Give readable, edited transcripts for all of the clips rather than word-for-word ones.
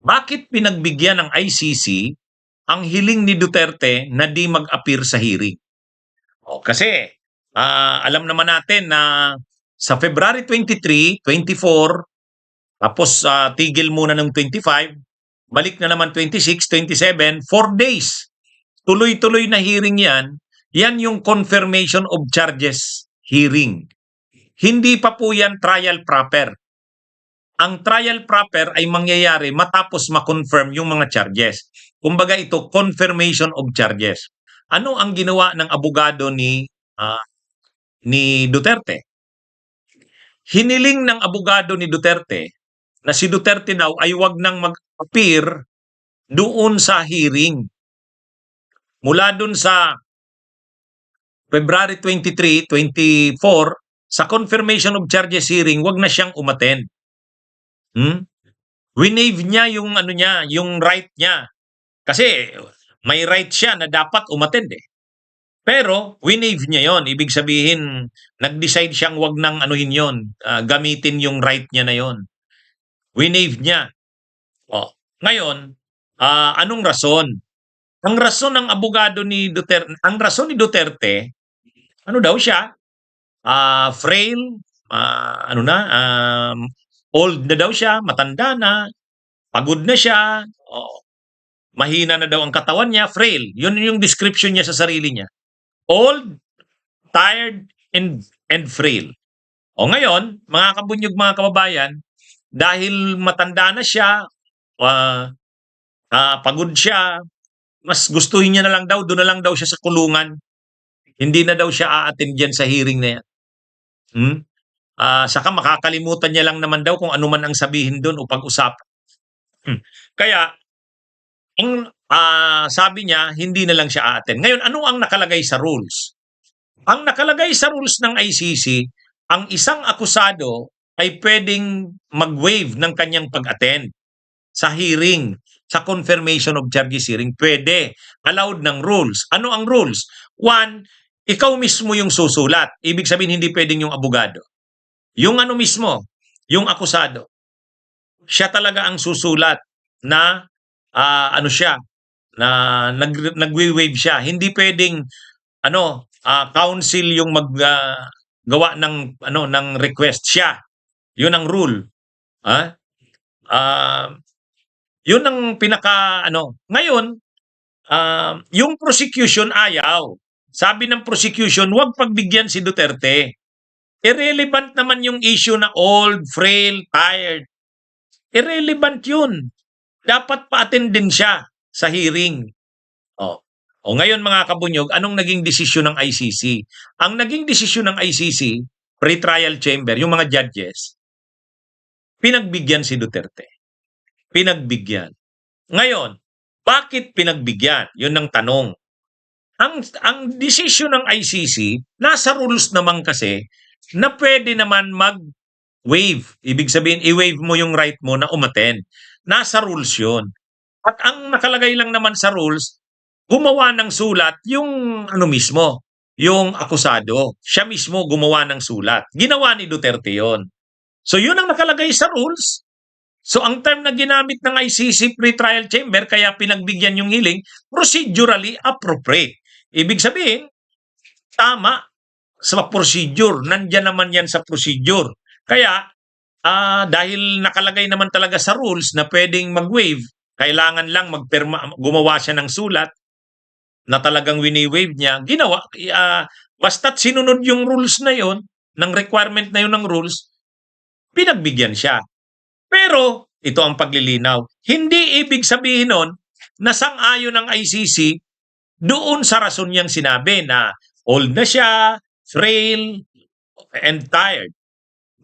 Bakit pinagbigyan ng ICC ang hiling ni Duterte na di mag-appear sa hearing? Kasi alam naman natin na sa February 23, 24, tapos tigil muna ng 25, balik na naman 26, 27, 4 days. Tuloy-tuloy na hearing yan. Yan yung confirmation of charges hearing. Hindi pa po yan trial proper. Ang trial proper ay mangyayari matapos ma-confirm yung mga charges. Kumbaga ito, confirmation of charges. Ano ang ginawa ng abogado ni Duterte? Hiniling ng abogado ni Duterte na si Duterte daw ay wag nang mag-appear doon sa hearing. Mula doon sa February 23, 24, sa confirmation of charges hearing, wag na siyang umattend. Winave niya yung ano niya, yung right niya. Kasi may right siya na dapat umattend eh. Pero winave niya yon. Ibig sabihin, nag-decide siyang wag nang anuhin yon, gamitin yung right niya na yon. Winave niya. Ngayon, anong rason? Ang rason ng abogado ni Duterte, ang rason ni Duterte, ano daw siya? Frail, old na daw siya, matanda na, pagod na siya, mahina na daw ang katawan niya, frail. Yun yung description niya sa sarili niya. Old, tired, and frail. Ngayon, mga kabunyog, mga kababayan, dahil matanda na siya, pagod siya, mas gustuhin niya na lang daw, doon na lang daw siya sa kulungan. Hindi na daw siya a-attend dyan sa hearing na yan. Saka makakalimutan niya lang naman daw kung ano man ang sabihin doon o pag-usapan. Kaya, ang sabi niya, hindi na lang siya a-attend. Ngayon, ano ang nakalagay sa rules? Ang nakalagay sa rules ng ICC, ang isang akusado ay pwedeng mag-waive ng kanyang pag-attend sa hearing, sa confirmation of charges hearing. Pwede. Allowed ng rules. Ano ang rules? One, ikaw mismo yung susulat. Ibig sabihin, hindi pwedeng yung abogado. Yung ano mismo, yung akusado. Siya talaga ang susulat na ano siya, na nagwi-waive siya. Hindi pwedeng counsel yung gawa ng ng request siya. Yun ang rule. Yun ang pinaka Ngayon, yung prosecution ayaw. Sabi ng prosecution, huwag pagbigyan si Duterte. Irrelevant naman yung issue na old, frail, tired. Irrelevant yun. Dapat pa-attend din siya sa hearing. Ngayon mga kabunyog, anong naging desisyon ng ICC? Ang naging desisyon ng ICC, pre-trial chamber, yung mga judges, pinagbigyan si Duterte. Pinagbigyan. Ngayon, bakit pinagbigyan? Yun ang tanong. Ang desisyon ng ICC, nasa rules naman kasi na pwede naman mag-waive. Ibig sabihin, i-waive mo yung right mo na umattend. Nasa rules yun. At ang nakalagay lang naman sa rules, gumawa ng sulat yung mismo, yung akusado. Siya mismo gumawa ng sulat. Ginawa ni Duterte yon. So yun ang nakalagay sa rules. So ang term na ginamit ng ICC pre-trial chamber, kaya pinagbigyan yung hearing, procedurally appropriate. Ibig sabihin, tama sa procedure. Nandyan naman yan sa procedure. Kaya, dahil nakalagay naman talaga sa rules na pwedeng mag-waive, kailangan lang gumawa siya ng sulat na talagang wini-waive niya, ginawa. Basta't sinunod yung rules na yon, ng requirement na yon ng rules, pinagbigyan siya. Pero, ito ang paglilinaw. Hindi ibig sabihin nun na sang-ayon ng ICC doon sa rason niyang sinabi na old na siya, frail, and tired.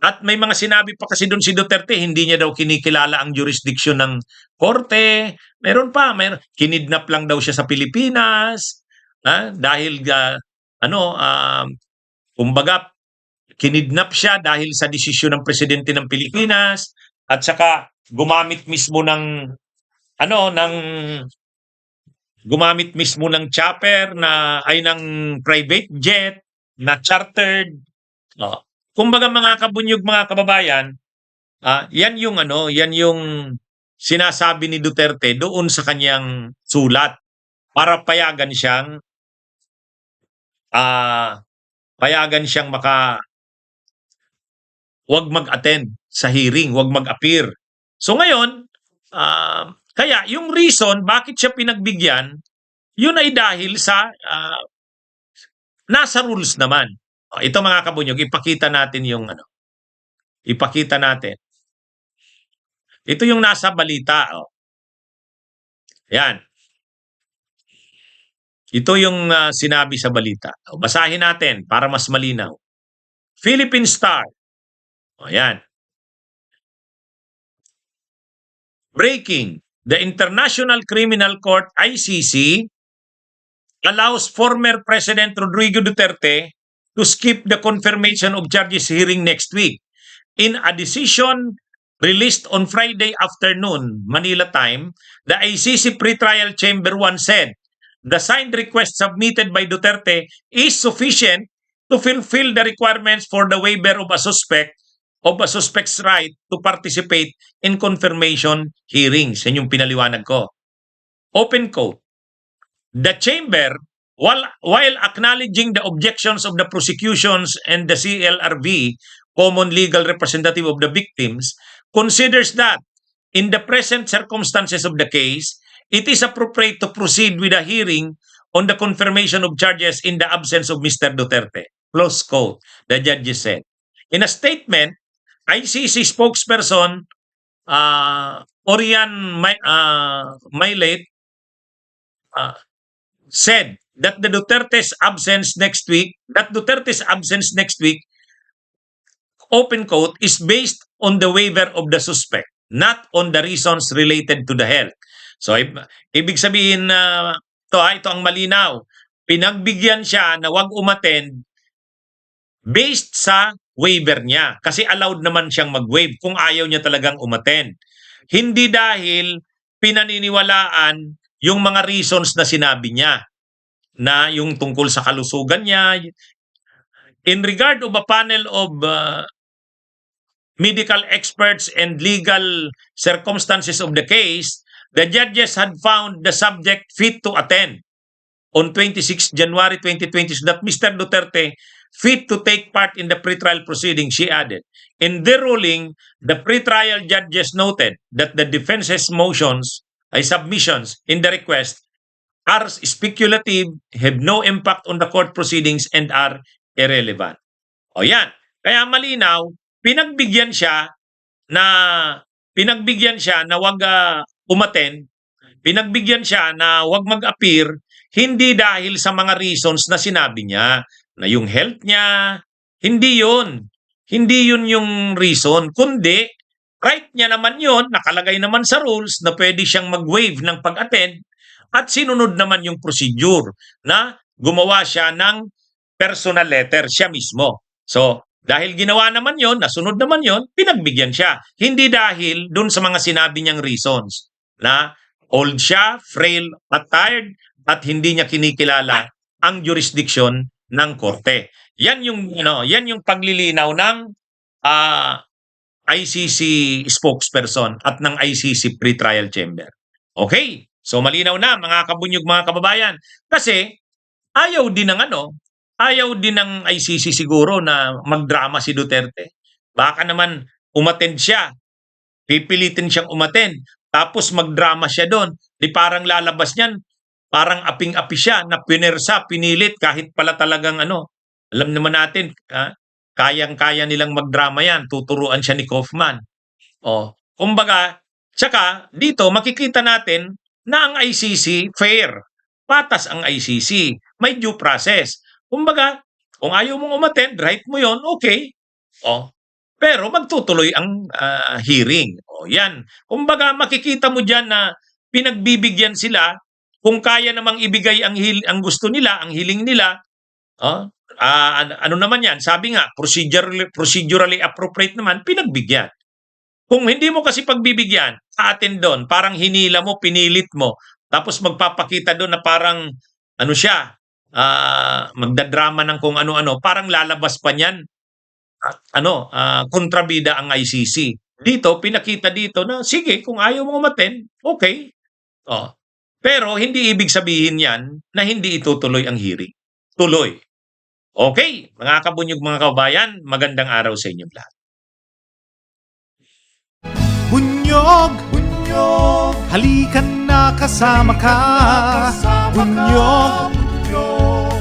At may mga sinabi pa kasi doon si Duterte, hindi niya daw kinikilala ang jurisdiction ng korte. Meron kinidnap lang daw siya sa Pilipinas. Dahil, kumbaga, kinidnap siya dahil sa desisyon ng presidente ng Pilipinas. At saka, gumamit mismo ng chopper ng private jet na chartered. Kumbaga mga kabunyog, mga kababayan, yan yung sinasabi ni Duterte doon sa kanyang sulat para ah, payagan siyang wag mag-attend sa hearing, wag mag-appear. So ngayon, kaya yung reason bakit siya pinagbigyan, yun ay dahil sa nasa rules naman. Ito mga kabunyog, ipakita natin yung ipakita natin. Ito yung nasa balita. Yan. Ito yung sinabi sa balita. Basahin natin para mas malinaw. Philippine Star. Yan. Breaking. The International Criminal Court, ICC, allows former President Rodrigo Duterte to skip the confirmation of charges hearing next week. In a decision released on Friday afternoon, Manila time, the ICC Pretrial Chamber 1 said the signed request submitted by Duterte is sufficient to fulfill the requirements for the waiver of a suspect's right to participate in confirmation hearings. Yan yung pinaliwanag ko. Open quote. The chamber, while acknowledging the objections of the prosecutions and the CLRV, common legal representative of the victims, considers that in the present circumstances of the case, it is appropriate to proceed with a hearing on the confirmation of charges in the absence of Mr. Duterte. Close quote, the judges said. In a statement, ICC spokesperson Orion Mailate said that Duterte's absence next week, open quote, is based on the waiver of the suspect, not on the reasons related to the health. So, ibig sabihin na ito ang malinaw. Pinagbigyan siya na wag umattend based sa waiver niya. Kasi allowed naman siyang mag-waive kung ayaw niya talagang umattend. Hindi dahil pinaniniwalaan yung mga reasons na sinabi niya na yung tungkol sa kalusugan niya. In regard of a panel of medical experts and legal circumstances of the case, the judges had found the subject fit to attend on 26 January 2020 so that Mr. Duterte fit to take part in the pretrial proceedings, she added. In their ruling, the pretrial judges noted that the defense's submissions in the request are speculative, have no impact on the court proceedings, and are irrelevant. O yan. Kaya malinaw, pinagbigyan siya na wag umattend, pinagbigyan siya na wag mag-appear, hindi dahil sa mga reasons na sinabi niya, na yung health niya, hindi yun. Hindi yun yung reason, kundi right niya naman yun, nakalagay naman sa rules na pwede siyang mag-waive ng pag-attend at sinunod naman yung procedure na gumawa siya ng personal letter, siya mismo. So, dahil ginawa naman yon, nasunod naman yon, pinagbigyan siya. Hindi dahil dun sa mga sinabi niyang reasons na old siya, frail at tired at hindi niya kinikilala ang jurisdiction ng korte. Yan yung paglilinaw ng ICC spokesperson at ng ICC pretrial chamber. Okay? So malinaw na mga kabunyog, mga kababayan. Kasi ayaw din ng ICC siguro na magdrama si Duterte. Baka naman umattend siya. Pipilitin siyang umattend. Tapos magdrama siya doon. Di parang lalabas niyan. Parang aping-api siya na pinersa, pinilit kahit pala talagang alam naman natin, kayang-kaya nilang magdrama yan. Tuturuan siya ni Kaufman. Kumbaga, tsaka dito makikita natin na ang ICC fair. Patas ang ICC. May due process. Kumbaga, kung ayaw mong umattend, right mo yon, okay. Pero magtutuloy ang hearing. Yan. Kumbaga, makikita mo dyan na pinagbibigyan sila kung kaya namang ibigay ang gusto nila, ang hiling nila. Ano naman yan? Sabi nga, procedurally appropriate naman, pinagbigyan. Kung hindi mo kasi pagbibigyan, sa atin doon, parang hinila mo, pinilit mo, tapos magpapakita doon na parang, magdadrama ng kung ano-ano, parang lalabas pa niyan, kontrabida ang ICC. dito, pinakita dito na, sige, kung ayaw mo umattend, okay. Oh. Pero hindi ibig sabihin yan na hindi itutuloy ang hearing. Tuloy. Okay, mga kabunyog, mga kabayan, magandang araw sa inyong lahat. Bunyog, bunyog, halikan na kasama ka. Bunyog,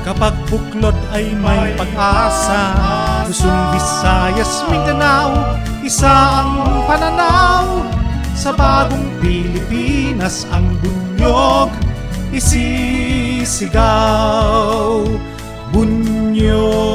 kapag buklod ay may pag-asa. Luzon, Visayas, Mindanao, isa ang pananaw. Sa bagong Pilipinas ang bunyog isisigaw. Bunyog.